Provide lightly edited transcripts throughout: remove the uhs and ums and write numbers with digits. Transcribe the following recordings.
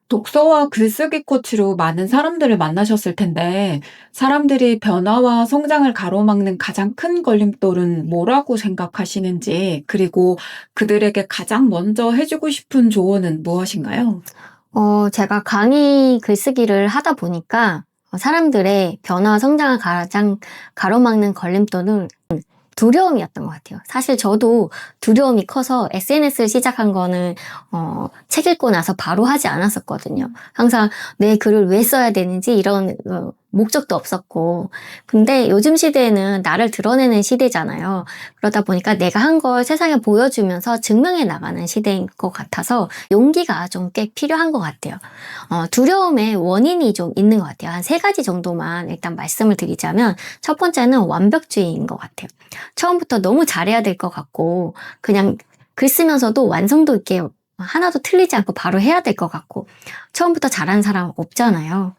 독서와 글쓰기 코치로 많은 사람들을 만나셨을 텐데, 사람들이 변화와 성장을 가로막는 가장 큰 걸림돌은 뭐라고 생각하시는지, 그리고 그들에게 가장 먼저 해주고 싶은 조언은 무엇인가요? 제가 강의 글쓰기를 하다 보니까 사람들의 변화와 성장을 가장 가로막는 걸림돌은 두려움이었던 것 같아요. 사실 저도 두려움이 커서 SNS를 시작한 거는 책 읽고 나서 바로 하지 않았었거든요. 항상 내 글을 왜 써야 되는지 이런 목적도 없었고. 근데 요즘 시대에는 나를 드러내는 시대잖아요. 그러다 보니까 내가 한 걸 세상에 보여주면서 증명해 나가는 시대인 것 같아서 용기가 좀 꽤 필요한 것 같아요. 두려움의 원인이 좀 있는 것 같아요. 한 3가지 정도만 일단 말씀을 드리자면 첫 번째는 완벽주의인 것 같아요. 처음부터 너무 잘해야 될 것 같고 그냥 글 쓰면서도 완성도 있게 하나도 틀리지 않고 바로 해야 될 것 같고 처음부터 잘하는 사람 없잖아요.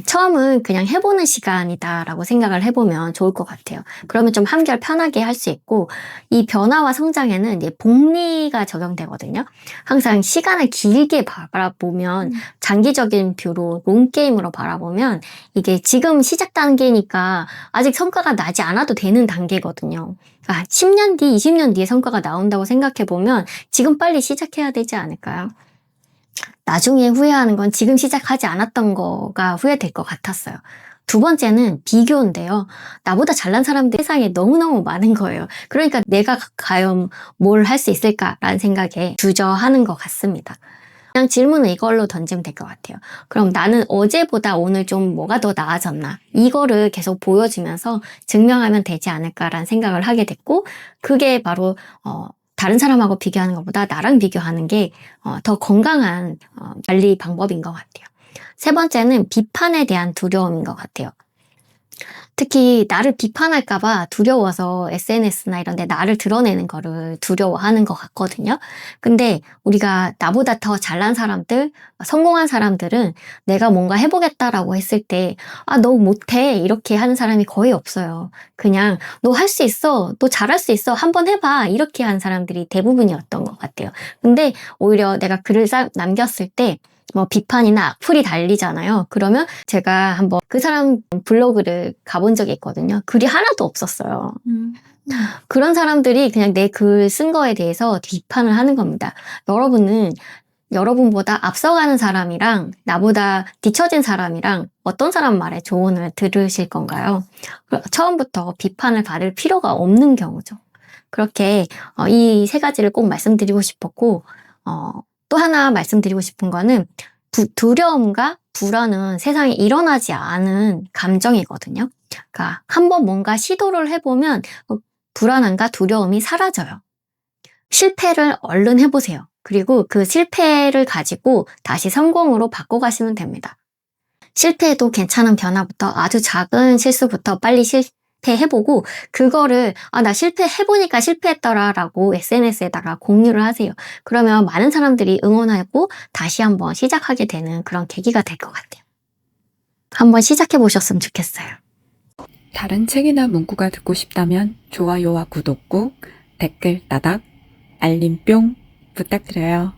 처음은 그냥 해보는 시간이다라고 생각을 해보면 좋을 것 같아요. 그러면 좀 한결 편하게 할 수 있고 이 변화와 성장에는 이제 복리가 적용되거든요. 항상 시간을 길게 바라보면 장기적인 뷰로 롱게임으로 바라보면 이게 지금 시작 단계니까 아직 성과가 나지 않아도 되는 단계거든요. 10년 뒤, 20년 뒤에 성과가 나온다고 생각해보면 지금 빨리 시작해야 되지 않을까요? 나중에 후회하는 건 지금 시작하지 않았던 거가 후회될 것 같았어요. 두 번째는 비교인데요. 나보다 잘난 사람들이 세상에 너무너무 많은 거예요. 그러니까 내가 과연 뭘 할 수 있을까라는 생각에 주저하는 것 같습니다. 그냥 질문을 이걸로 던지면 될 것 같아요. 그럼 나는 어제보다 오늘 좀 뭐가 더 나아졌나? 이거를 계속 보여주면서 증명하면 되지 않을까라는 생각을 하게 됐고, 그게 바로 다른 사람하고 비교하는 것보다 나랑 비교하는 게 더 건강한 관리 방법인 것 같아요. 세 번째는 비판에 대한 두려움인 것 같아요. 특히 나를 비판할까봐 두려워서 SNS나 이런 데 나를 드러내는 거를 두려워하는 것 같거든요. 근데 우리가 나보다 더 잘난 사람들, 성공한 사람들은 내가 뭔가 해보겠다라고 했을 때, 너 못해. 이렇게 하는 사람이 거의 없어요. 그냥, 너 할 수 있어. 너 잘할 수 있어. 한번 해봐. 이렇게 하는 사람들이 대부분이었던 것 같아요. 근데 오히려 내가 글을 남겼을 때, 비판이나 악플이 달리잖아요. 그러면 제가 한번 그 사람 블로그를 가본 적이 있거든요. 글이 하나도 없었어요. 그런 사람들이 그냥 내 글 쓴 거에 대해서 비판을 하는 겁니다. 여러분은 여러분보다 앞서가는 사람이랑 나보다 뒤처진 사람이랑 어떤 사람 말에 조언을 들으실 건가요? 처음부터 비판을 받을 필요가 없는 경우죠. 그렇게 이 3가지를 꼭 말씀드리고 싶었고 또 하나 말씀드리고 싶은 거는 두려움과 불안은 세상에 일어나지 않은 감정이거든요. 그러니까 한번 뭔가 시도를 해보면 불안함과 두려움이 사라져요. 실패를 얼른 해보세요. 그리고 그 실패를 가지고 다시 성공으로 바꿔가시면 됩니다. 실패해도 괜찮은 변화부터 아주 작은 실수부터 빨리 실패해보고 그거를 나 실패해보니까 실패했더라 라고 SNS에다가 공유를 하세요. 그러면 많은 사람들이 응원하고 다시 한번 시작하게 되는 그런 계기가 될 것 같아요. 한번 시작해보셨으면 좋겠어요. 다른 책이나 문구가 듣고 싶다면 좋아요와 구독 꾹, 댓글 따닥, 알림 뿅 부탁드려요.